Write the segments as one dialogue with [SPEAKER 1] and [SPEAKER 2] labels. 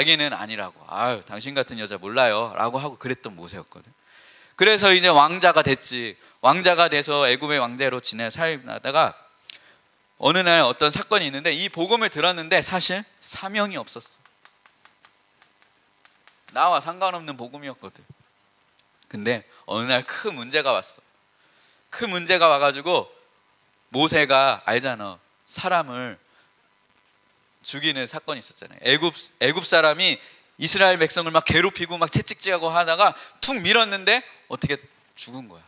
[SPEAKER 1] 자기는 아니라고, 아유 당신 같은 여자 몰라요 라고 하고 그랬던 모세였거든. 그래서 이제 왕자가 됐지. 왕자가 돼서 애굽의 왕자로 지내 살다가 어느 날 어떤 사건이 있는데 이 복음을 들었는데 사실 사명이 없었어. 나와 상관없는 복음이었거든. 근데 어느 날 큰 문제가 왔어. 큰 문제가 와가지고 모세가 알잖아, 사람을 죽이는 사건이 있었잖아요. 애굽 사람이 이스라엘 백성을 막 괴롭히고 막 채찍질하고 하다가 툭 밀었는데 어떻게 죽은 거야.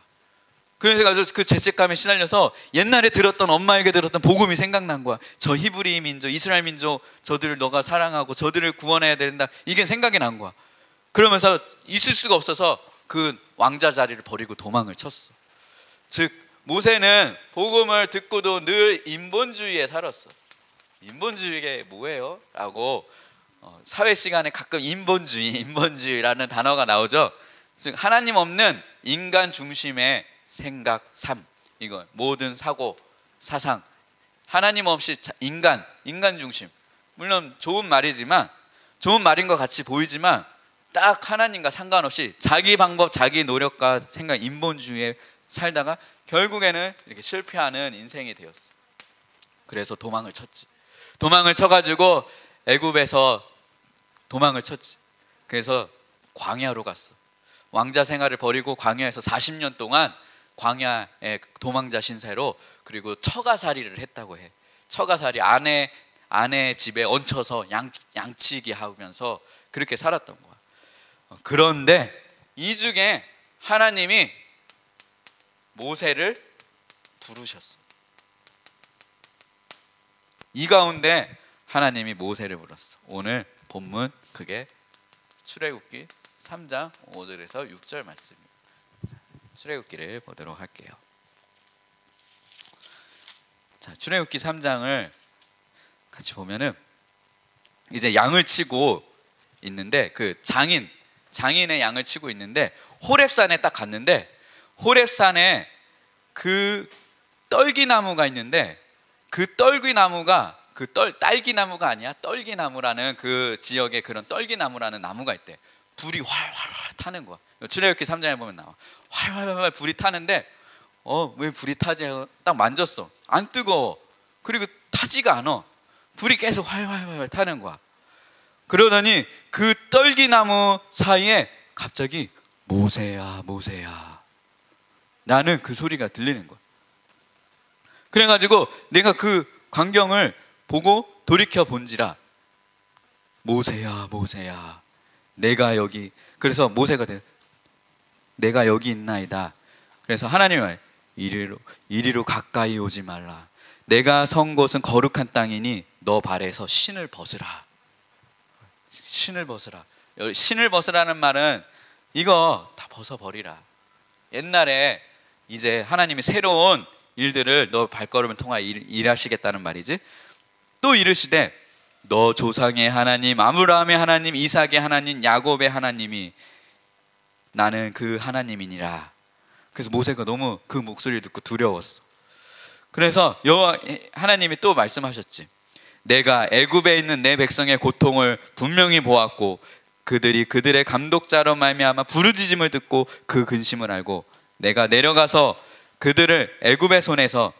[SPEAKER 1] 그래서 그 죄책감에 시달려서 옛날에 들었던, 엄마에게 들었던 복음이 생각난 거야. 저 히브리 민족, 이스라엘 민족, 저들을 너가 사랑하고 저들을 구원해야 된다, 이게 생각이 난 거야. 그러면서 있을 수가 없어서 그 왕자 자리를 버리고 도망을 쳤어. 즉 모세는 복음을 듣고도 늘 인본주의에 살았어. 인본주의가 뭐예요? 라고 사회 시간에 가끔 인본주의라는 단어가 나오죠. 즉 하나님 없는 인간 중심의 생각, 삶, 이거 모든 사고, 사상, 하나님 없이 인간 중심. 물론 좋은 말이지만, 좋은 말인 것 같이 보이지만 딱 하나님과 상관없이 자기 방법, 자기 노력과 생각, 인본주의에 살다가 결국에는 이렇게 실패하는 인생이 되었어. 그래서 도망을 쳤지. 도망을 쳐가지고 애굽에서 도망을 쳤지. 그래서 광야로 갔어. 왕자 생활을 버리고 광야에서 40년 동안 광야의 도망자 신세로, 그리고 처가살이를 했다고 해. 처가살이, 아내 집에 얹혀서 양치기 하면서 그렇게 살았던 거야. 그런데 이 중에 하나님이 모세를 부르셨어. 이 가운데 하나님이 모세를 불렀어. 오늘 본문 그게 출애굽기 3장 5절에서 6절 말씀입니다. 출애굽기를 보도록 할게요. 자, 출애굽기 3장을 같이 보면은 이제 양을 치고 있는데, 그 장인의 양을 치고 있는데 호렙산에 딱 갔는데, 호렙산에 그 떨기나무가 있는데, 그 떨기나무가 딸기나무가 아니야. 떨기나무라는 그 지역에 그런 떨기나무라는 나무가 있대. 불이 활활 타는 거야. 출애굽기 3장에 보면 나와. 활활 불이 타는데 왜 불이 타지? 딱 만졌어. 안 뜨거워. 그리고 타지가 않아. 불이 계속 활활 타는 거야. 그러더니 그 떨기나무 사이에 갑자기 모세야 모세야 라는 그 소리가 들리는 거야. 그래가지고 내가 그 광경을 보고 돌이켜 본지라, 모세야 모세야 내가 여기, 그래서 모세가 내가 여기 있나이다. 그래서 하나님이 말, 이리로 가까이 오지 말라. 내가 선 곳은 거룩한 땅이니 너 발에서 신을 벗으라. 신을 벗으라. 신을 벗으라는 말은 이거 다 벗어버리라. 옛날에 이제 하나님이 새로운 일들을 너 발걸음을 통하여 일하시겠다는 말이지. 또 이르시되 너 조상의 하나님, 아브라함의 하나님, 이삭의 하나님, 야곱의 하나님이 나는 그 하나님이니라. 그래서 모세가 너무 그 목소리를 듣고 두려웠어. 그래서 여호와 하나님이 또 말씀하셨지. 내가 애굽에 있는 내 백성의 고통을 분명히 보았고 그들이 그들의 감독자로 말미암아 부르짖음을 듣고 그 근심을 알고 내가 내려가서 그들을 애굽의 손에서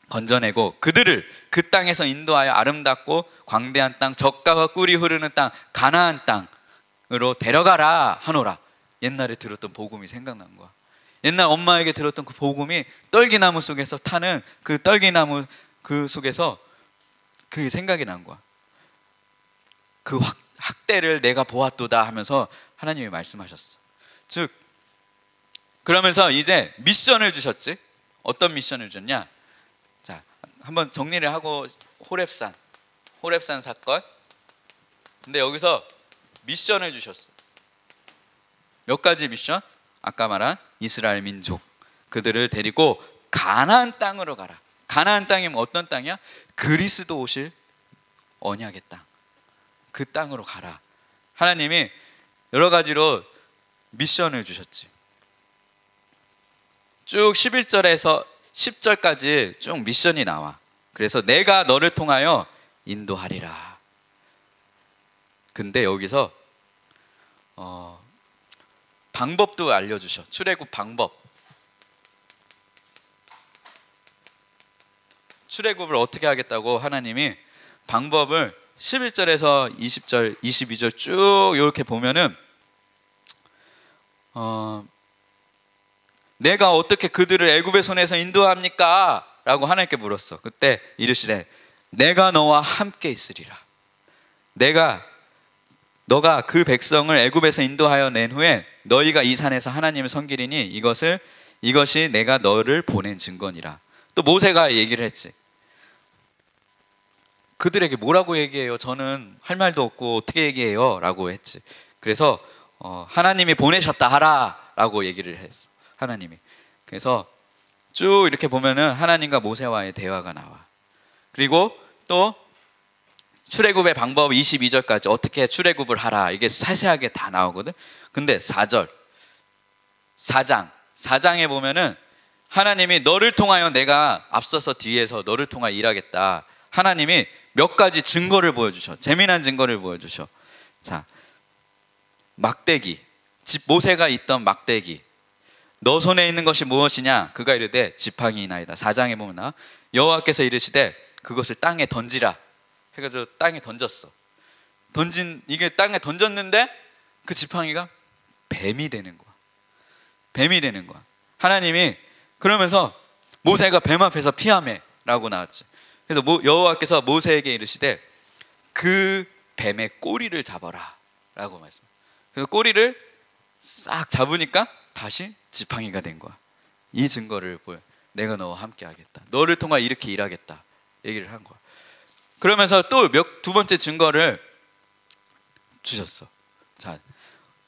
[SPEAKER 1] 건져내고 그들을 그 땅에서 인도하여 아름답고 광대한 땅, 젖가와 꿀이 흐르는 땅, 가나안 땅으로 데려가라 하노라. 옛날에 들었던 복음이 생각난 거야. 옛날 엄마에게 들었던 그 복음이 떨기나무 속에서 타는 그 떨기나무 그 속에서 그게 생각이 난 거야. 그 학대를 내가 보았도다 하면서 하나님이 말씀하셨어. 즉 그러면서 이제 미션을 주셨지. 어떤 미션을 주셨냐? 자, 한번 정리를 하고, 호렙산 사건. 근데 여기서 미션을 주셨어. 몇 가지 미션? 아까 말한 이스라엘 민족, 그들을 데리고 가나안 땅으로 가라. 가나안 땅이면 어떤 땅이야? 그리스도 오실 언약의 땅, 그 땅으로 가라. 하나님이 여러 가지로 미션을 주셨지. 쭉 11절에서 10절까지 쭉 미션이 나와. 그래서 내가 너를 통하여 인도하리라. 근데 여기서 방법도 알려주셔. 출애굽 방법. 출애굽을 어떻게 하겠다고 하나님이 방법을 11절에서 20절, 22절 쭉 이렇게 보면은 내가 어떻게 그들을 애굽의 손에서 인도합니까? 라고 하나님께 물었어. 그때 이르시되 내가 너와 함께 있으리라. 너가 그 백성을 애굽에서 인도하여 낸 후에 너희가 이 산에서 하나님을 섬기리니 이것이 내가 너를 보낸 증거니라. 또 모세가 얘기를 했지. 그들에게 뭐라고 얘기해요? 저는 할 말도 없고 어떻게 얘기해요? 라고 했지. 그래서 하나님이 보내셨다 하라 라고 얘기를 했어. 하나님이. 그래서 쭉 이렇게 보면은 하나님과 모세와의 대화가 나와. 그리고 또 출애굽의 방법 22절까지 어떻게 출애굽을 하라, 이게 세세하게 다 나오거든. 근데 4장에 보면은 하나님이 너를 통하여 내가 앞서서 뒤에서 너를 통하여 일하겠다. 하나님이 몇 가지 증거를 보여주셔. 재미난 증거를 보여주셔. 자, 막대기, 모세가 있던 막대기. 너 손에 있는 것이 무엇이냐? 그가 이르되 지팡이나이다. 4장에 보면 나 여호와께서 이르시되 그것을 땅에 던지라 해가지고 땅에 던졌어. 이게 땅에 던졌는데 그 지팡이가 뱀이 되는 거야. 하나님이 그러면서 모세가 뱀 앞에서 피하매 라고 나왔지. 그래서 여호와께서 모세에게 이르시되 그 뱀의 꼬리를 잡아라 라고 말씀해요. 그래서 꼬리를 싹 잡으니까 다시 지팡이가 된 거야. 이 증거를 보여. 내가 너와 함께 하겠다. 너를 통해 이렇게 일하겠다 얘기를 한 거야. 그러면서 또 두 번째 증거를 주셨어. 자,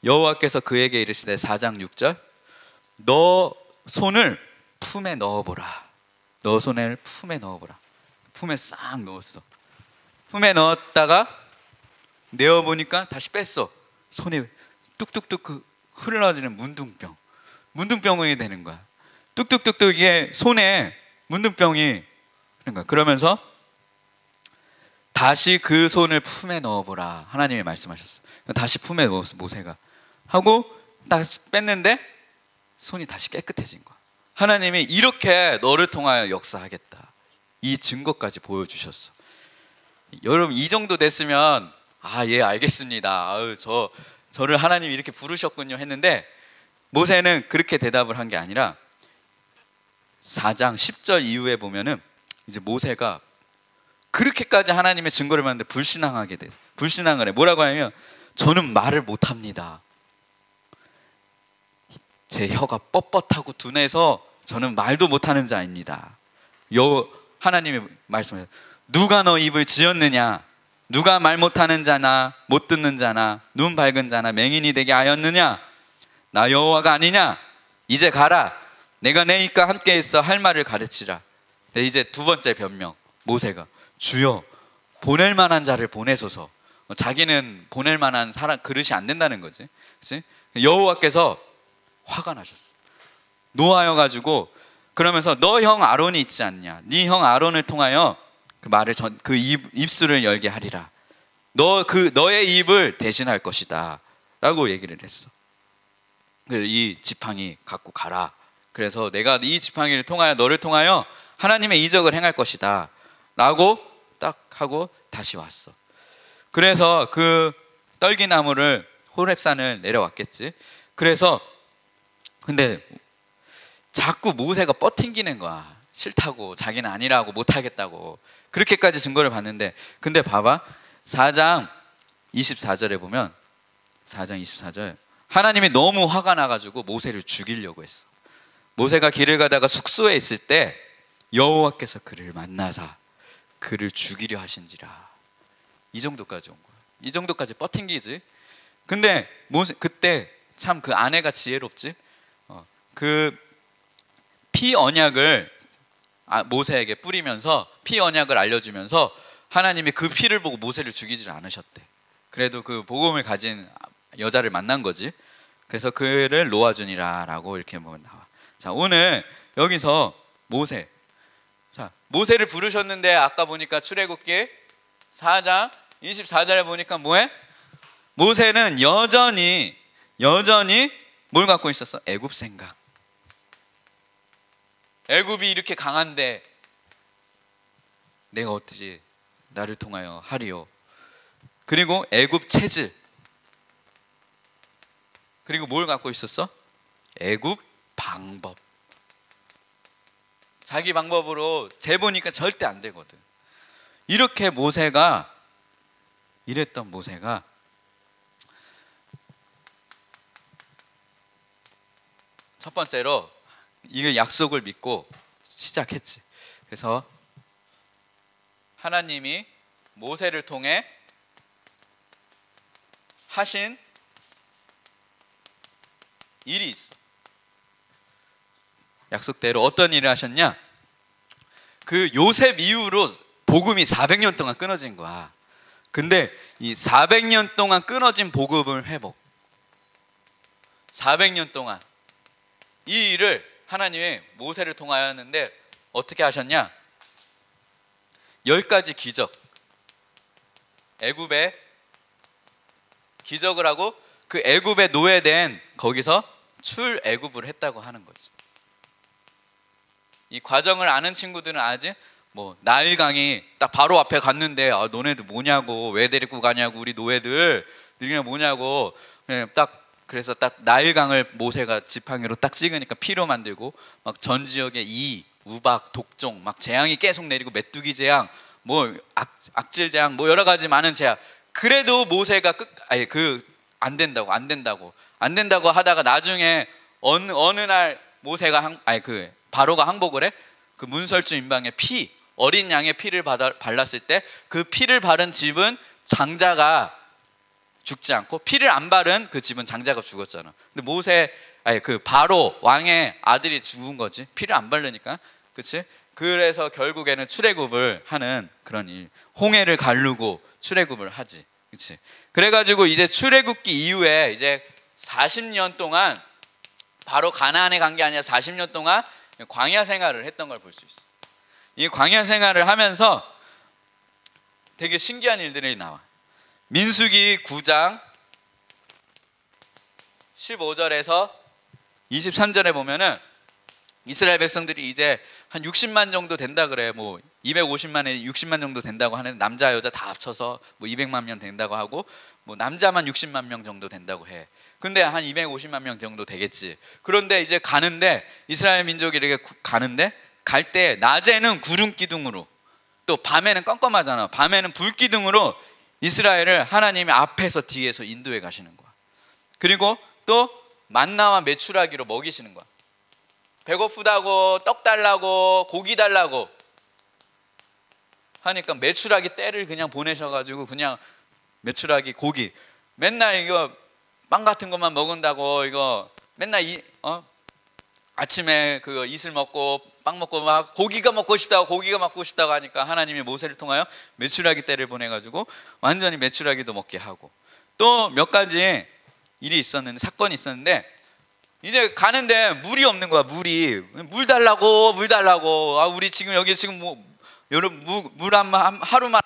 [SPEAKER 1] 여호와께서 그에게 이르시되 4장 6절 너 손을 품에 넣어보라. 너 손을 품에 넣어보라. 품에 싹 넣었어. 품에 넣었다가 내어보니까 다시 뺐어. 손에 뚝뚝뚝 흘러지는 문둥병이 되는 거야. 뚝뚝뚝뚝 이게 손에 문둥병이 그런 거야. 그러면서 다시 그 손을 품에 넣어보라 하나님이 말씀하셨어. 다시 품에 넣었어. 모세가 하고 딱 뺐는데 손이 다시 깨끗해진 거야. 하나님이 이렇게 너를 통하여 역사하겠다, 이 증거까지 보여주셨어. 여러분 이 정도 됐으면 예 알겠습니다. 저를 하나님이 이렇게 부르셨군요 했는데, 모세는 그렇게 대답을 한 게 아니라 4장 10절 이후에 보면은 이제 모세가 그렇게까지 하나님의 증거를 받는데 불신앙하게 돼. 불신앙을 해. 뭐라고 하냐면 저는 말을 못합니다. 제 혀가 뻣뻣하고 둔해서 저는 말도 못하는 자입니다. 하나님이 말씀해요. 누가 너 입을 지었느냐? 누가 말 못하는 자나 못 듣는 자나 눈 밝은 자나 맹인이 되게 하였느냐? 나 여호와가 아니냐? 이제 가라. 내가 내 입과 함께 있어 할 말을 가르치라. 이제 두 번째 변명. 모세가 주여 보낼 만한 자를 보내소서. 자기는 보낼 만한 사람 그릇이 안 된다는 거지. 그치? 여호와께서 화가 나셨어. 노하여 가지고 그러면서 너 형 아론이 있지 않냐? 네 형 아론을 통하여 그 말을 입술을 열게 하리라. 너의 입을 대신할 것이다 라고 얘기를 했어. 이 지팡이 갖고 가라. 그래서 내가 이 지팡이를 통하여 너를 통하여 하나님의 이적을 행할 것이다 라고 딱 하고 다시 왔어. 그래서 그 떨기나무를 호렙산을 내려왔겠지. 그래서 근데 자꾸 모세가 뻗팅기는 거야. 싫다고, 자기는 아니라고, 못하겠다고. 그렇게까지 증거를 봤는데, 근데 봐봐 4장 24절에 보면 4장 24절 하나님이 너무 화가 나가지고 모세를 죽이려고 했어. 모세가 길을 가다가 숙소에 있을 때 여호와께서 그를 만나사 그를 죽이려 하신지라. 이 정도까지 온 거야. 이 정도까지 뻗팅기지. 근데 모세 그때 참 그 아내가 지혜롭지. 그 피 언약을 모세에게 뿌리면서 피 언약을 알려주면서 하나님이 그 피를 보고 모세를 죽이질 않으셨대. 그래도 그 복음을 가진 여자를 만난 거지. 그래서 그를 놓아주니라 라고 이렇게 보면 나와. 자, 오늘 여기서 모세를 부르셨는데 아까 보니까 출애굽기 4장 24절에 보니까 뭐해? 모세는 여전히 뭘 갖고 있었어? 애굽 생각. 애굽이 이렇게 강한데 내가 어떻게 나를 통하여 하리요. 그리고 애굽 체질. 그리고 뭘 갖고 있었어? 애굽 방법. 자기 방법으로 재보니까 절대 안 되거든. 이렇게 이랬던 모세가 첫 번째로 이 약속을 믿고 시작했지. 그래서 하나님이 모세를 통해 하신 일이 있어. 약속대로 어떤 일을 하셨냐? 그 요셉 이후로 복음이 400년 동안 끊어진 거야. 근데 이 400년 동안 끊어진 복음을 회복. 400년 동안 이 일을 하나님이 모세를 통하였는데 어떻게 하셨냐? 10가지 기적. 애굽에 기적을 하고 그 애굽에 노예된 거기서 출애굽을 했다고 하는 거지. 이 과정을 아는 친구들은 알지? 뭐 나일강이 딱 바로 앞에 갔는데 너네들 뭐냐고, 왜 데리고 가냐고, 우리 노예들 너네 뭐냐고. 그래서 딱 나일강을 모세가 지팡이로 딱 찍으니까 피로 만들고, 막 전 지역에 우박, 독종, 막 재앙이 계속 내리고, 메뚜기 재앙, 뭐 악질 재앙, 뭐 여러 가지 많은 재앙. 그래도 모세가 안 된다고 하다가 나중에 어느 날 모세가 바로가 항복을 해. 그 문설주 임방의 피, 어린 양의 피를 발랐을 때 그 피를 바른 집은 장자가 죽지 않고, 피를 안 바른 그 집은 장자가 죽었잖아. 근데 그 바로 왕의 아들이 죽은 거지. 피를 안 바르니까. 그치? 그래서 결국에는 출애굽을 하는 그런 일. 홍해를 가르고 출애굽을 하지. 그치? 그래가지고 이제 출애굽기 이후에 이제 40년 동안 바로 가나안에 간 게 아니라 40년 동안 광야 생활을 했던 걸 볼 수 있어. 이 광야 생활을 하면서 되게 신기한 일들이 나와. 민수기 9장 15절에서 23절에 보면은 이스라엘 백성들이 이제 한 60만 정도 된다 그래. 뭐 250만에 60만 정도 된다고 하는, 남자 여자 다 합쳐서 뭐 200만 명 된다고 하고, 뭐 남자만 60만 명 정도 된다고 해. 근데 한 250만 명 정도 되겠지. 그런데 이제 가는데, 이스라엘 민족이 이렇게 가는데, 갈 때 낮에는 구름 기둥으로, 또 밤에는 껌껌하잖아. 밤에는 불 기둥으로 이스라엘을 하나님이 앞에서 뒤에서 인도해 가시는 거야. 그리고 또 만나와 메추라기로 먹이시는 거야. 배고프다고 떡 달라고 고기 달라고 하니까 메추라기 떼를 그냥 보내셔가지고 그냥 메추라기 고기, 맨날 이거 빵 같은 것만 먹는다고, 이거 맨날 아침에 그 이슬 먹고 빵 먹고 막 고기가 먹고 싶다고 하니까 하나님이 모세를 통하여 메추라기 떼를 보내가지고 완전히 메추라기도 먹게 하고, 또 몇 가지 사건이 있었는데, 이제 가는데 물이 없는 거야. 물 달라고 우리 지금 여기 지금 뭐 여러분 물 하루만,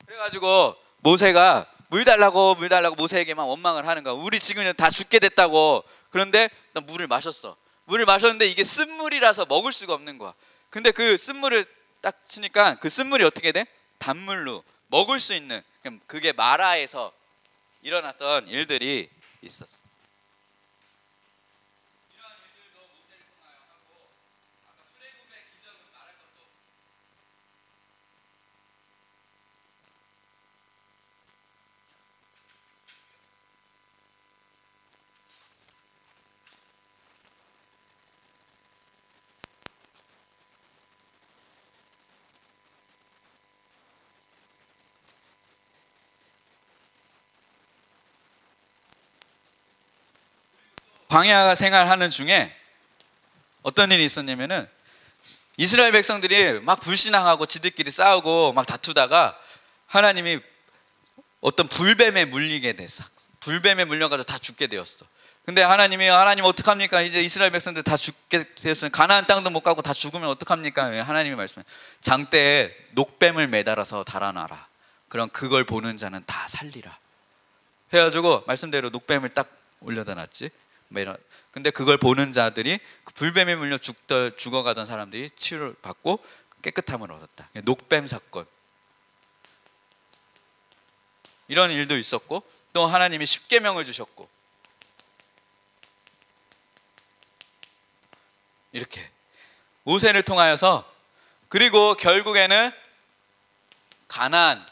[SPEAKER 1] 그래가지고 모세가 물 달라고 모세에게만 원망을 하는 거야. 우리 지금 다 죽게 됐다고. 그런데 물을 마셨는데 이게 쓴물이라서 먹을 수가 없는 거야. 근데 그 쓴물을 딱 치니까 그 쓴물이 어떻게 돼? 단물로 먹을 수 있는, 그게 마라에서 일어났던 일들이 있었어. 이러한 일들도 모세를 통하여 하고, 아까 출애굽의 기적은 말할 것도 없고. 광야 생활하는 중에 어떤 일이 있었냐면은, 이스라엘 백성들이 막 불신앙하고 지들끼리 싸우고 막 다투다가 하나님이 어떤 불뱀에 물리게 됐어. 불뱀에 물려가지고 다 죽게 되었어. 근데 하나님 어떡합니까? 이제 이스라엘 백성들 다 죽게 되었으니 가나안 땅도 못 가고 다 죽으면 어떡합니까? 하나님이 말씀해, 장대에 녹뱀을 매달아서 달아놔라. 그런 그걸 보는 자는 다 살리라 해가지고 말씀대로 녹뱀을 딱 올려다 놨지. 근데 그걸 보는 자들이 그 불뱀에 물려 죽어가던 사람들이 치유를 받고 깨끗함을 얻었다. 녹뱀 사건, 이런 일도 있었고, 또 하나님이 십계명을 주셨고, 이렇게 모세를 통하여서, 그리고 결국에는 가나안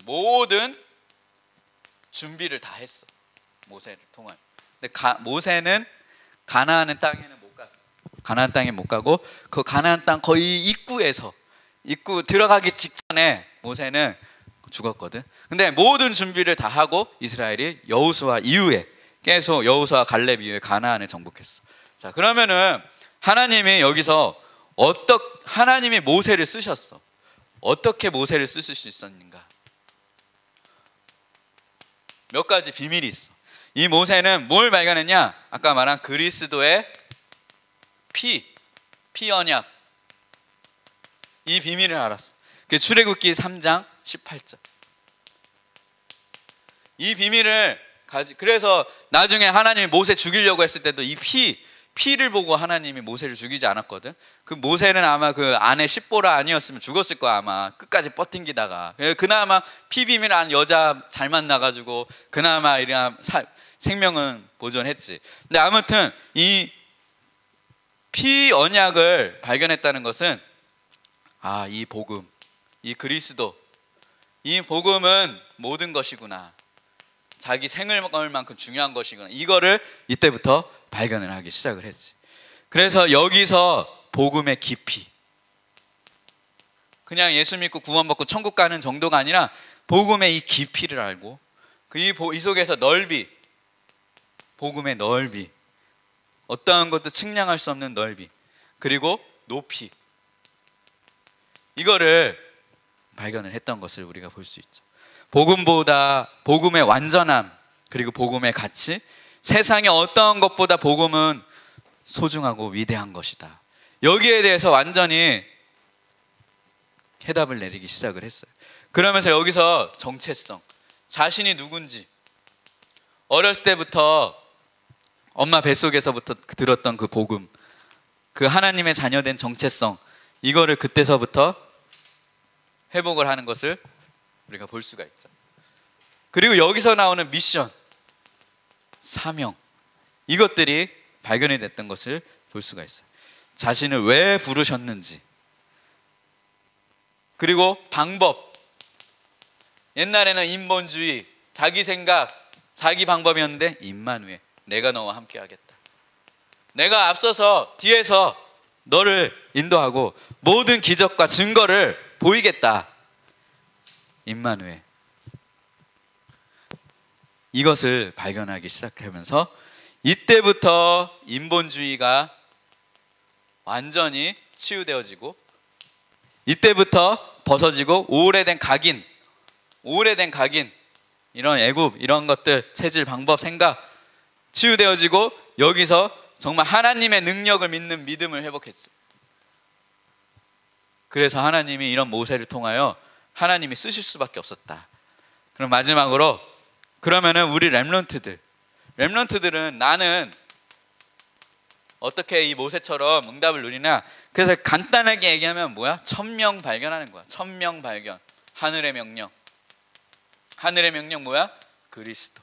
[SPEAKER 1] 모든 준비를 다 했어. 모세를 통하여. 근데 모세는 가나안 땅에는 못 갔어. 가나안 땅에 못 가고 그 가나안 땅 거의 입구 들어가기 직전에 모세는 죽었거든. 근데 모든 준비를 다 하고 이스라엘이 여호수아 이후에, 계속 여호수아 갈렙 이후에 가나안을 정복했어. 자, 그러면은 하나님이 여기서 하나님이 모세를 쓰셨어. 어떻게 모세를 쓰실 수 있었는가? 몇 가지 비밀이 있어. 이 모세는 뭘 발견했냐? 아까 말한 그리스도의 피 언약, 이 비밀을 알았어. 그 출애굽기 3장 18절. 이 비밀을 그래서 나중에 하나님이 모세 죽이려고 했을 때도 이 피를 보고 하나님이 모세를 죽이지 않았거든. 그 모세는 아마 그 안에 십보라 아니었으면 죽었을 거야. 아마 끝까지 버팅기다가. 그나마 피 비밀 안 여자 잘 만나가지고 그나마 이런 생명은 보존했지. 근데 아무튼 이 피 언약을 발견했다는 것은, 이 복음, 이 그리스도, 이 복음은 모든 것이구나, 자기 생을 먹을 만큼 중요한 것이구나, 이거를 이때부터 발견을 하기 시작을 했지. 그래서 여기서 복음의 깊이, 그냥 예수 믿고 구원받고 천국 가는 정도가 아니라 복음의 이 깊이를 알고, 이 속에서 넓이, 복음의 넓이, 어떠한 것도 측량할 수 없는 넓이, 그리고 높이, 이거를 발견을 했던 것을 우리가 볼 수 있죠. 복음의 완전함, 그리고 복음의 가치, 세상의 어떠한 것보다 복음은 소중하고 위대한 것이다. 여기에 대해서 완전히 해답을 내리기 시작을 했어요. 그러면서 여기서 정체성, 자신이 누군지, 어렸을 때부터 엄마 뱃속에서부터 들었던 그 복음, 그 하나님의 자녀된 정체성, 이거를 그때서부터 회복을 하는 것을 우리가 볼 수가 있죠. 그리고 여기서 나오는 미션, 사명, 이것들이 발견이 됐던 것을 볼 수가 있어요. 자신을 왜 부르셨는지, 그리고 방법. 옛날에는 인본주의, 자기 생각, 자기 방법이었는데 임마누엘, 내가 너와 함께 하겠다. 내가 앞서서 뒤에서 너를 인도하고 모든 기적과 증거를 보이겠다. 임마누엘. 이것을 발견하기 시작하면서 이때부터 인본주의가 완전히 치유되어지고, 이때부터 벗어지고, 오래된 각인, 이런 애굽, 이런 것들, 체질, 방법, 생각 치유되어지고, 여기서 정말 하나님의 능력을 믿는 믿음을 회복했어요. 그래서 하나님이 이런 모세를 통하여 하나님이 쓰실 수밖에 없었다. 그럼 마지막으로, 그러면은 우리 렘넌트들은 나는 어떻게 이 모세처럼 응답을 누리냐? 그래서 간단하게 얘기하면 뭐야? 천명 발견하는 거야. 천명 발견. 하늘의 명령 뭐야? 그리스도.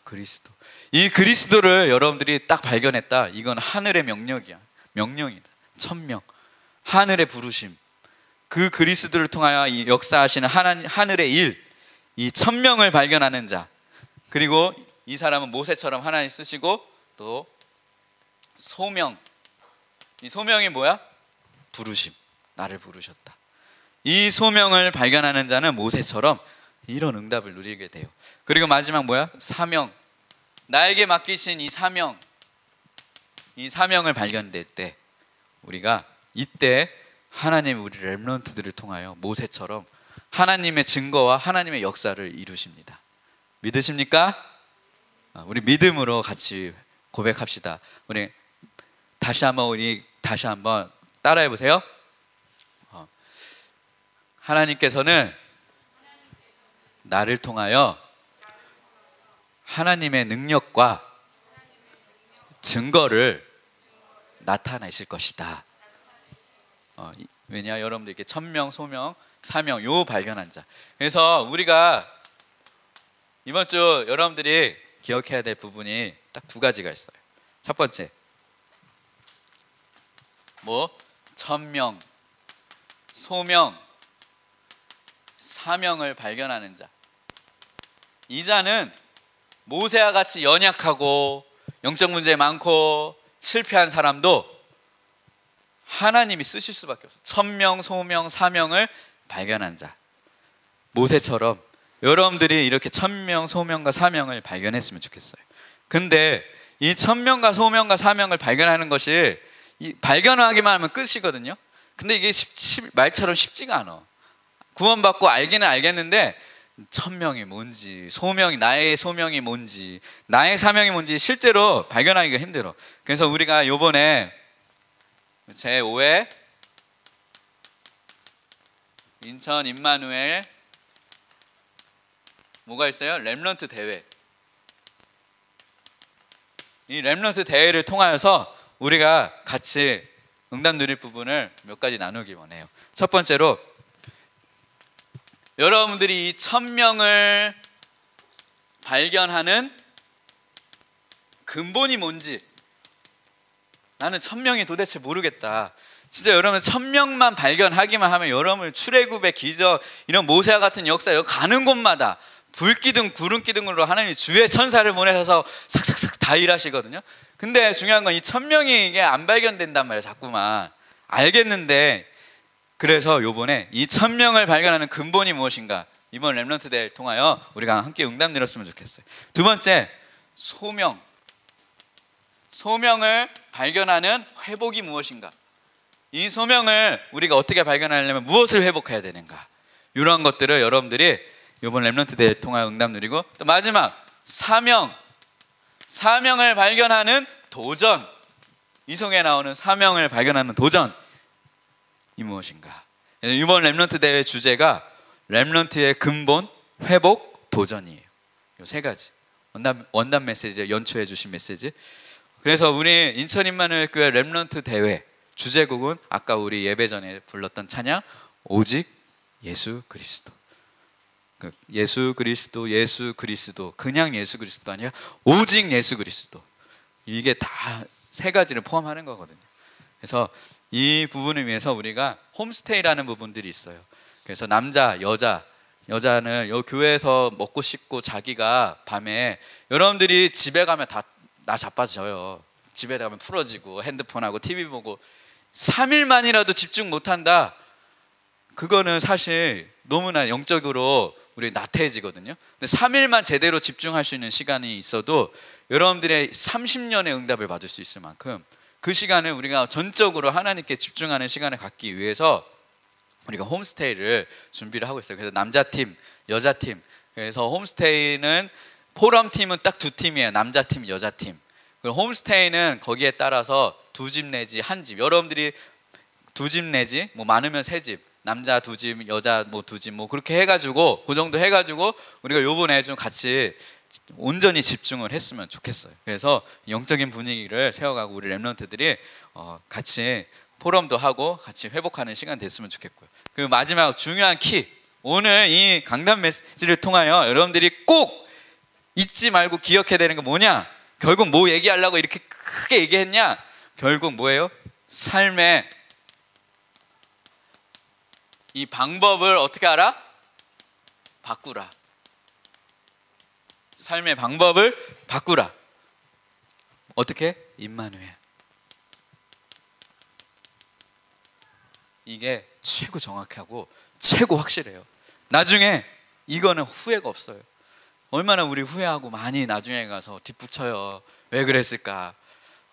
[SPEAKER 1] 그리스도. 이 그리스도를 여러분들이 딱 발견했다. 이건 하늘의 명령이다. 천명. 하늘의 부르심. 그 그리스도를 통하여 이 역사하시는 하늘의 일, 이 천명을 발견하는 자. 그리고 이 사람은 모세처럼 하나님 쓰시고, 또 소명. 이 소명이 뭐야? 부르심. 나를 부르셨다. 이 소명을 발견하는 자는 모세처럼 이런 응답을 누리게 돼요. 그리고 마지막 뭐야? 사명. 나에게 맡기신 이 사명을 발견될 때, 우리가 이때 하나님이 우리 렘넌트들을 통하여 모세처럼 하나님의 증거와 하나님의 역사를 이루십니다. 믿으십니까? 우리 믿음으로 같이 고백합시다. 우리 다시 한번 따라해 보세요. 하나님께서는 나를 통하여 하나님의 능력과 증거를 나타내실 것이다. 왜냐, 여러분들 이렇게 천명, 소명, 사명 요 발견한 자. 그래서 우리가 이번 주 여러분들이 기억해야 될 부분이 딱 두 가지가 있어요. 첫 번째, 천명, 소명, 사명을 발견하는 자. 이 자는 모세와 같이 연약하고 영적 문제 많고 실패한 사람도 하나님이 쓰실 수밖에 없어요. 천명, 소명, 사명을 발견한 자. 모세처럼 여러분들이 이렇게 천명, 소명과 사명을 발견했으면 좋겠어요. 근데 이 천명과 소명과 사명을 발견하는 것이 발견하기만 하면 끝이거든요. 근데 이게 말처럼 쉽지가 않아. 구원받고 알기는 알겠는데 천명이 뭔지, 나의 소명이 뭔지, 나의 사명이 뭔지 실제로 발견하기가 힘들어. 그래서 우리가 요번에 제5회 인천 임마누엘 뭐가 있어요? 렘넌트 대회. 이 렘넌트 대회를 통하여서 우리가 같이 응답 누릴 부분을 몇 가지 나누기 원해요. 첫 번째로, 여러분들이 이 천명을 발견하는 근본이 뭔지, 나는 천명이 도대체 모르겠다. 진짜 여러분 천명만 발견하기만 하면 여러분 출애굽의 기적, 이런 모세와 같은 역사 가는 곳마다 불기둥 구름기둥으로 하나님이 주의 천사를 보내셔서 삭삭삭 다 일하시거든요. 근데 중요한 건 이 천명이 이게 안 발견된단 말이에요. 자꾸만 알겠는데. 그래서 요번에 이 천명을 발견하는 근본이 무엇인가, 이번 렘넌트 대회를 통하여 우리가 함께 응답 드렸으면 좋겠어요. 두 번째, 소명을 발견하는 회복이 무엇인가, 이 소명을 우리가 어떻게 발견하려면 무엇을 회복해야 되는가, 이런 것들을 여러분들이 이번 렘넌트 대회를 통하여 응답 누리고, 또 마지막 사명을 발견하는 도전, 이송에 나오는 사명을 발견하는 도전이 무엇인가. 이번 렘넌트 대회 주제가 렘넌트의 근본, 회복, 도전이에요. 이 세 가지 원단 메시지, 연초해 주신 메시지. 그래서 우리 인천 임마누엘 교회 렘넌트 대회 주제곡은 아까 우리 예배 전에 불렀던 찬양, 오직 예수 그리스도. 예수 그리스도, 그냥 예수 그리스도가 아니라 오직 예수 그리스도. 이게 다 세 가지를 포함하는 거거든요. 그래서 이 부분을 위해서 우리가 홈스테이라는 부분들이 있어요. 그래서 남자, 여자는 이 교회에서 먹고 씻고 자기가 밤에, 여러분들이 집에 가면 다 나 자빠져요. 집에 가면 풀어지고 핸드폰하고 TV 보고 3일만이라도 집중 못한다, 그거는 사실 너무나 영적으로 우리 나태해지거든요. 근데 3일만 제대로 집중할 수 있는 시간이 있어도 여러분들의 30년의 응답을 받을 수 있을 만큼 그 시간을 우리가 전적으로 하나님께 집중하는 시간을 갖기 위해서 우리가 홈스테이를 준비를 하고 있어요. 그래서 남자팀, 여자팀. 그래서 홈스테이는 포럼팀은 딱 두 팀이에요. 남자팀, 여자팀. 그리고 홈스테이는 거기에 따라서 두 집 내지 한 집, 여러분들이 두 집 내지 뭐 많으면 세 집, 남자 두 집, 여자 뭐 두 집, 뭐 그렇게 해가지고 그 정도 해가지고 우리가 요번에 좀 같이 온전히 집중을 했으면 좋겠어요. 그래서 영적인 분위기를 세워가고 우리 렘넌트들이 같이 포럼도 하고 같이 회복하는 시간 됐으면 좋겠고요. 그리고 마지막 중요한 키, 오늘 이 강단 메시지를 통하여 여러분들이 꼭 잊지 말고 기억해야 되는 게 뭐냐, 결국 뭐 얘기하려고 이렇게 크게 얘기했냐, 결국 뭐예요? 삶의 이 방법을 어떻게 알아? 바꾸라. 삶의 방법을 바꾸라. 어떻게? 임마누엘. 이게 최고 정확하고 최고 확실해요. 나중에 이거는 후회가 없어요. 얼마나 우리 후회하고 많이 나중에 가서 뒷북쳐요. 왜 그랬을까?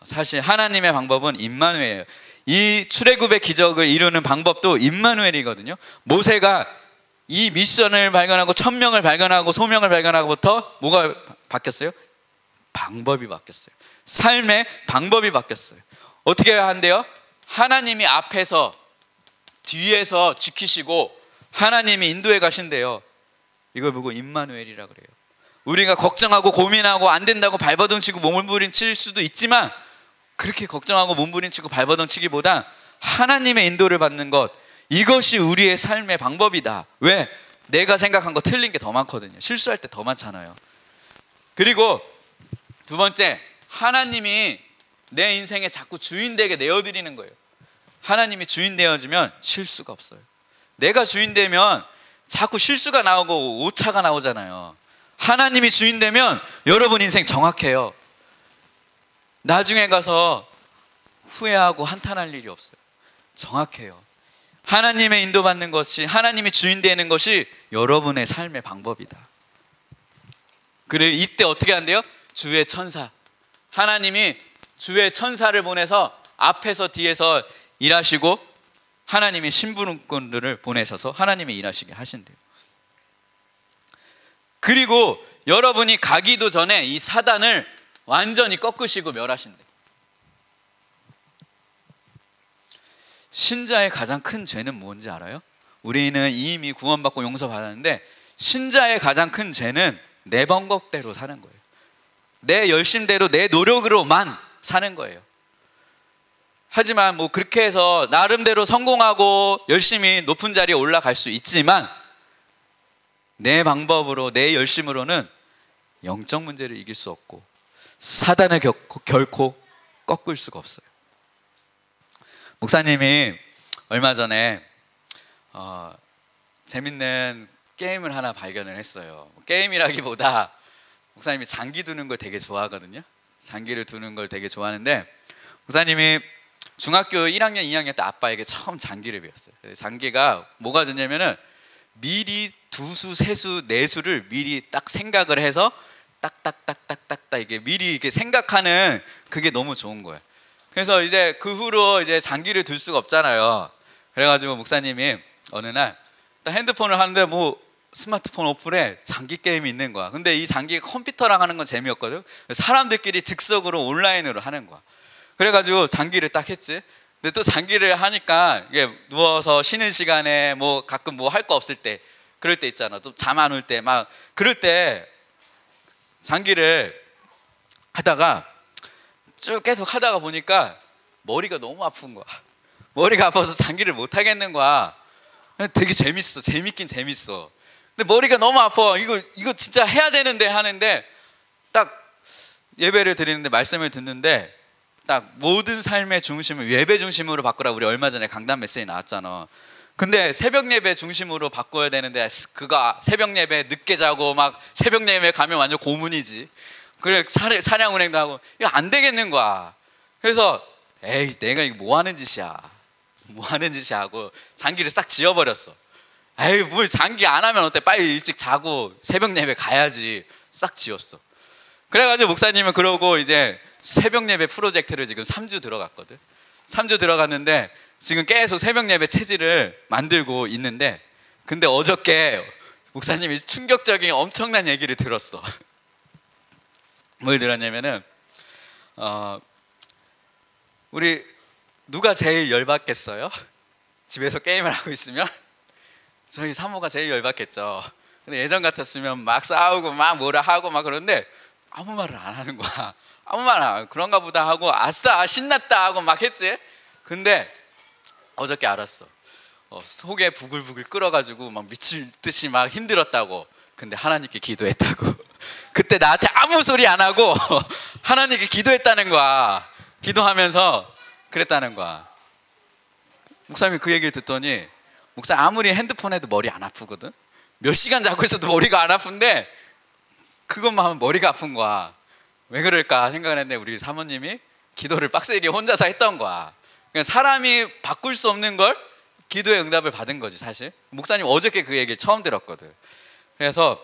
[SPEAKER 1] 사실 하나님의 방법은 임마누엘이에요. 이 출애굽의 기적을 이루는 방법도 임마누엘이거든요. 모세가 이 미션을 발견하고 천명을 발견하고 소명을 발견하고부터 뭐가 바뀌었어요? 방법이 바뀌었어요. 삶의 방법이 바뀌었어요. 어떻게 한대요? 하나님이 앞에서 뒤에서 지키시고 하나님이 인도해 가신대요. 이걸 보고 임마누엘이라 그래요. 우리가 걱정하고 고민하고 안 된다고 발버둥치고 몸부림칠 수도 있지만, 그렇게 걱정하고 몸부림치고 발버둥치기보다 하나님의 인도를 받는 것, 이것이 우리의 삶의 방법이다. 왜? 내가 생각한 거 틀린 게 더 많거든요. 실수할 때 더 많잖아요. 그리고 두 번째, 하나님이 내 인생에 자꾸 주인 되게 내어드리는 거예요. 하나님이 주인 되어주면 실수가 없어요. 내가 주인 되면 자꾸 실수가 나오고 오차가 나오잖아요. 하나님이 주인 되면 여러분 인생 정확해요. 나중에 가서 후회하고 한탄할 일이 없어요. 정확해요. 하나님의 인도받는 것이, 하나님이 주인 되는 것이 여러분의 삶의 방법이다. 그리고 이때 어떻게 한대요? 주의 천사, 하나님이 주의 천사를 보내서 앞에서 뒤에서 일하시고, 하나님이 심부름꾼들을 보내셔서 하나님이 일하시게 하신대요. 그리고 여러분이 가기도 전에 이 사단을 완전히 꺾으시고 멸하신대요. 신자의 가장 큰 죄는 뭔지 알아요? 우리는 이미 구원받고 용서받았는데, 신자의 가장 큰 죄는 내 방법대로 사는 거예요. 내 열심대로, 내 노력으로만 사는 거예요. 하지만 뭐 그렇게 해서 나름대로 성공하고 열심히 높은 자리에 올라갈 수 있지만, 내 방법으로, 내 열심으로는 영적 문제를 이길 수 없고 사단을 결코 꺾을 수가 없어요. 목사님이 얼마 전에 재밌는 게임을 하나 발견을 했어요. 게임이라기보다 목사님이 장기 두는 걸 되게 좋아하거든요. 장기를 두는 걸 되게 좋아하는데, 목사님이 중학교 1학년, 2학년 때 아빠에게 처음 장기를 배웠어요. 장기가 뭐가 좋냐면은 미리 두수, 세수, 네수를 미리 딱 생각을 해서 딱딱딱딱딱딱 이게 미리 이렇게 생각하는, 그게 너무 좋은 거예요. 그래서 이제 그 후로 이제 장기를 둘 수가 없잖아요. 그래가지고 목사님이 어느 날 딱 핸드폰을 하는데 뭐 스마트폰 어플에 장기 게임이 있는 거야. 근데 이 장기가 컴퓨터랑 하는 건 재미없거든. 사람들끼리 즉석으로 온라인으로 하는 거야. 그래가지고 장기를 딱 했지. 근데 또 장기를 하니까 이게 누워서 쉬는 시간에 뭐 가끔 뭐 할 거 없을 때, 그럴 때 있잖아. 또 잠 안 올 때 막 그럴 때 장기를 하다가 쭉 계속 하다가 보니까 머리가 너무 아픈 거야. 머리가 아파서 장기를 못 하겠는 거야. 되게 재밌어. 재밌긴 재밌어. 근데 머리가 너무 아파. 이거 진짜 해야 되는데 하는데, 딱 예배를 드리는데 말씀을 듣는데, 딱 모든 삶의 중심을 예배 중심으로 바꾸라. 우리 얼마 전에 강단 메시지 나왔잖아. 근데 새벽 예배 중심으로 바꿔야 되는데, 그거 새벽 예배 늦게 자고 막 새벽 예배 가면 완전 고문이지. 그래 사량 운행도 하고, 이거 안 되겠는 거야. 그래서 에이, 내가 이거 뭐 하는 짓이야, 뭐 하는 짓이야 하고 장기를 싹 지워버렸어. 에이, 뭘 장기 안 하면 어때? 빨리 일찍 자고 새벽 예배 가야지. 싹 지웠어. 그래가지고 목사님은 그러고 이제 새벽 예배 프로젝트를 지금 3주 들어갔거든. 3주 들어갔는데 지금 계속 새벽 예배 체질을 만들고 있는데, 근데 어저께 목사님이 충격적인 엄청난 얘기를 들었어. 뭘 들었냐면은 우리 누가 제일 열받겠어요? 집에서 게임을 하고 있으면 저희 사모가 제일 열받겠죠. 근데 예전 같았으면 막 싸우고 막 뭐라 하고 막 그러는데 아무 말을 안 하는 거야. 아무 말 안 하고 그런가 보다 하고 아싸 신났다 하고 막 했지. 근데 어저께 알았어. 속에 부글부글 끓어가지고 막 미칠 듯이 막 힘들었다고. 근데 하나님께 기도했다고. 그때 나한테 아무 소리 안 하고 하나님께 기도했다는 거야. 기도하면서 그랬다는 거야. 목사님이 그 얘기를 듣더니, 목사 아무리 핸드폰 해도 머리 안 아프거든. 몇 시간 자고 있어도 머리가 안 아픈데 그것만 하면 머리가 아픈 거야. 왜 그럴까 생각을 했는데, 우리 사모님이 기도를 빡세게 혼자서 했던 거야. 그냥 사람이 바꿀 수 없는 걸 기도의 응답을 받은 거지 사실. 목사님 어저께 그 얘기를 처음 들었거든. 그래서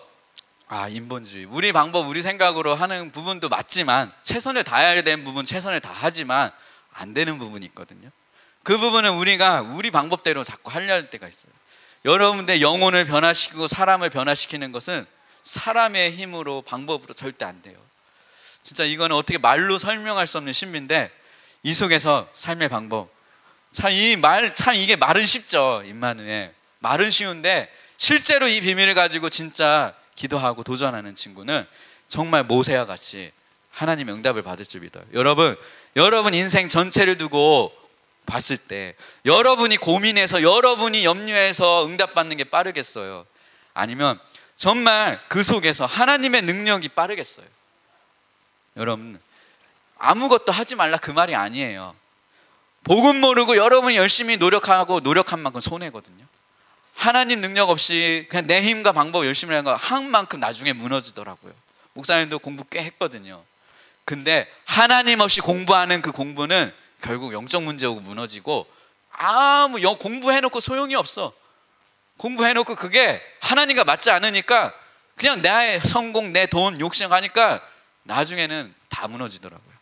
[SPEAKER 1] 인본주의, 우리 방법 우리 생각으로 하는 부분도 맞지만, 최선을 다해야 되는 부분 최선을 다하지만 안 되는 부분이 있거든요. 그 부분은 우리가 우리 방법대로 자꾸 하려 할 때가 있어요. 여러분들 영혼을 변화시키고 사람을 변화시키는 것은 사람의 힘으로 방법으로 절대 안 돼요. 진짜 이거는 어떻게 말로 설명할 수 없는 신비인데, 이 속에서 삶의 방법, 참 이게 말은 쉽죠. 임마누엘 말은 쉬운데 실제로 이 비밀을 가지고 진짜 기도하고 도전하는 친구는 정말 모세와 같이 하나님의 응답을 받을 줄 믿어요. 여러분 인생 전체를 두고 봤을 때 여러분이 고민해서 여러분이 염려해서 응답받는 게 빠르겠어요? 아니면 정말 그 속에서 하나님의 능력이 빠르겠어요? 여러분, 아무것도 하지 말라 그 말이 아니에요. 복음 모르고 여러분이 열심히 노력하고 노력한 만큼 손해거든요. 하나님 능력 없이 그냥 내 힘과 방법 열심히 하는 거 한 만큼 나중에 무너지더라고요. 목사님도 공부 꽤 했거든요. 근데 하나님 없이 공부하는 그 공부는 결국 영적 문제 오고 무너지고, 아무 공부해놓고 소용이 없어. 공부해놓고 그게 하나님과 맞지 않으니까 그냥 나의 성공, 내 돈, 욕심 가니까 나중에는 다 무너지더라고요.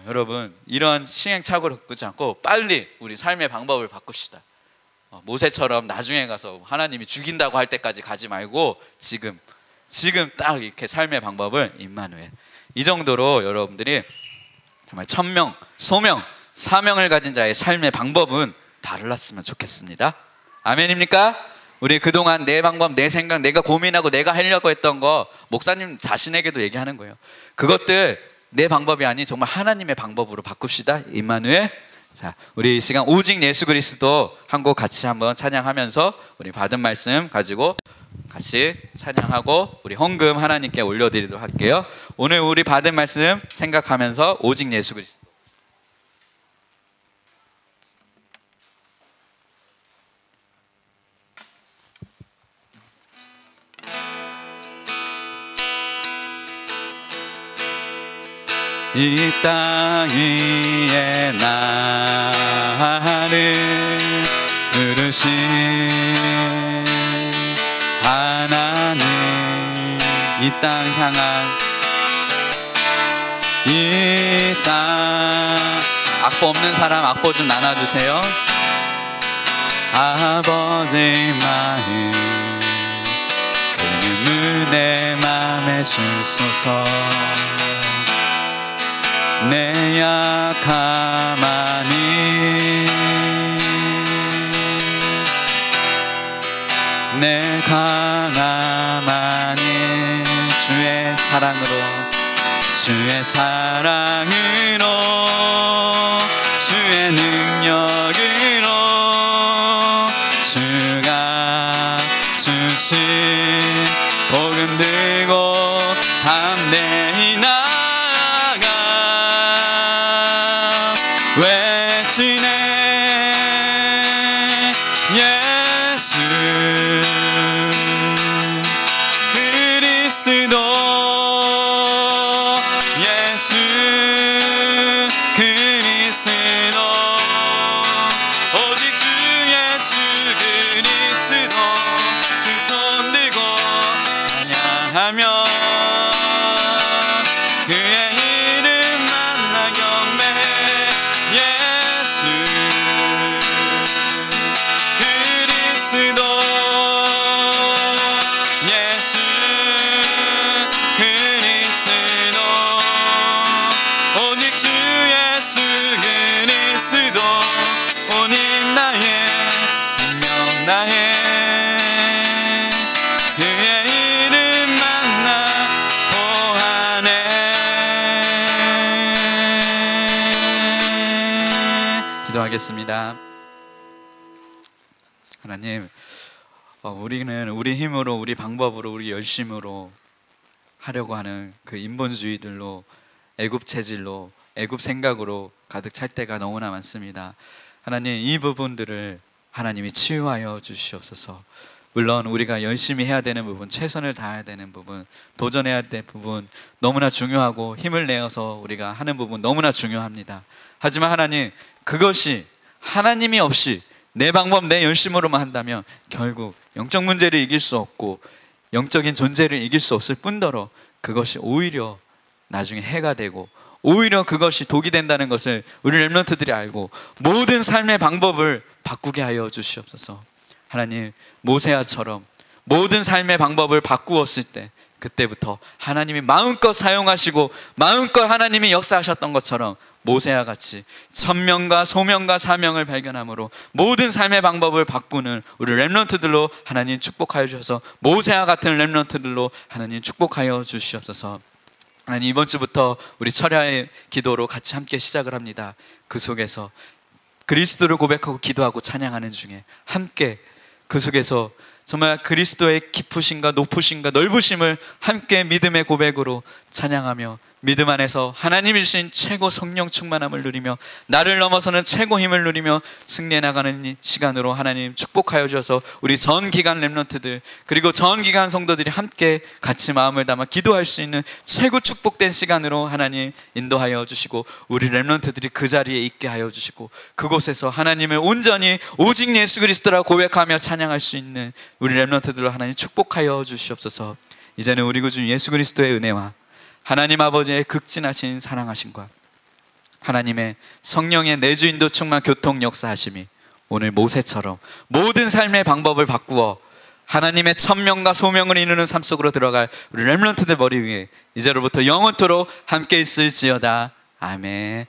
[SPEAKER 1] 여러분, 이런 시행착오를 겪지 않고 빨리 우리 삶의 방법을 바꿉시다. 모세처럼 나중에 가서 하나님이 죽인다고 할 때까지 가지 말고 지금 딱 이렇게 삶의 방법을 임마누엘, 이 정도로 여러분들이 정말 천명, 소명, 사명을 가진 자의 삶의 방법은 달랐으면 좋겠습니다. 아멘입니까? 우리 그동안 내 방법, 내 생각, 내가 고민하고 내가 하려고 했던 거 목사님 자신에게도 얘기하는 거예요. 그것들 내 방법이 아닌 정말 하나님의 방법으로 바꿉시다. 임마누엘. 자, 우리 이 시간 오직 예수 그리스도 한 곡 같이 한번 찬양하면서 우리 받은 말씀 가지고 같이 찬양하고 우리 헌금 하나님께 올려드리도록 할게요. 오늘 우리 받은 말씀 생각하면서 오직 예수 그리스도. 이 땅 위에 나를 부르신 하나님, 이 땅 향한 이 땅. 악보 없는 사람 악보 좀 나눠주세요. 아버지 마음 그 내 맘에 주소서. 내 약함하니 내 강함하니 주의 사랑으로 주의 능력으로 주가 주신 복음 들고 담대히 외치네. 예수 그리스도, 예수 그리스도, 오직 주 예수 그리스도. 두 손 들고 찬양하며 그의 이름 만나 경배해. 예수 그리스도, 예수 그리스도, 오직 주 예수 그리스도. 오직 나의 생명, 나의 그의 이름 만나 보하네. 기도하겠습니다. 하나님, 우리는 우리 힘으로, 우리 방법으로, 우리 열심으로 하려고 하는 그 인본주의들로, 애굽 체질로, 애굽 생각으로 가득 찰 때가 너무나 많습니다. 하나님, 이 부분들을 하나님이 치유하여 주시옵소서. 물론 우리가 열심히 해야 되는 부분, 최선을 다해야 되는 부분, 도전해야 될 부분 너무나 중요하고 힘을 내어서 우리가 하는 부분 너무나 중요합니다. 하지만 하나님, 그것이 하나님이 없이 내 방법, 내 열심으로만 한다면 결국 영적 문제를 이길 수 없고 영적인 존재를 이길 수 없을 뿐더러 그것이 오히려 나중에 해가 되고 오히려 그것이 독이 된다는 것을 우리 렘넌트들이 알고 모든 삶의 방법을 바꾸게 하여 주시옵소서. 하나님, 모세아처럼 모든 삶의 방법을 바꾸었을 때 그때부터 하나님이 마음껏 사용하시고 마음껏 하나님이 역사하셨던 것처럼 모세와 같이 천명과 소명과 사명을 발견함으로 모든 삶의 방법을 바꾸는 우리 렘넌트들로 하나님 축복하여 주셔서, 모세와 같은 렘넌트들로 하나님 축복하여 주시옵소서. 하나님, 이번 주부터 우리 철야의 기도로 같이 함께 시작을 합니다. 그 속에서 그리스도를 고백하고 기도하고 찬양하는 중에 함께 그 속에서 정말 그리스도의 깊으심과 높으심과 넓으심을 함께 믿음의 고백으로 찬양하며 믿음 안에서 하나님이 주신 최고 성령 충만함을 누리며 나를 넘어서는 최고 힘을 누리며 승리해 나가는 이 시간으로 하나님 축복하여 주셔서 우리 전 기간 렘넌트들 그리고 전 기간 성도들이 함께 같이 마음을 담아 기도할 수 있는 최고 축복된 시간으로 하나님 인도하여 주시고, 우리 렘넌트들이 그 자리에 있게 하여 주시고 그곳에서 하나님을 온전히 오직 예수 그리스도라 고백하며 찬양할 수 있는 우리 렘넌트들로 하나님 축복하여 주시옵소서. 이제는 우리 구주 예수 그리스도의 은혜와 하나님 아버지의 극진하신 사랑하심과 하나님의 성령의 내주인도 충만 교통 역사하심이 오늘 모세처럼 모든 삶의 방법을 바꾸어 하나님의 천명과 소명을 이루는 삶 속으로 들어갈 우리 렘넌트들 머리 위에 이제로부터 영원토록 함께 있을지어다. 아멘.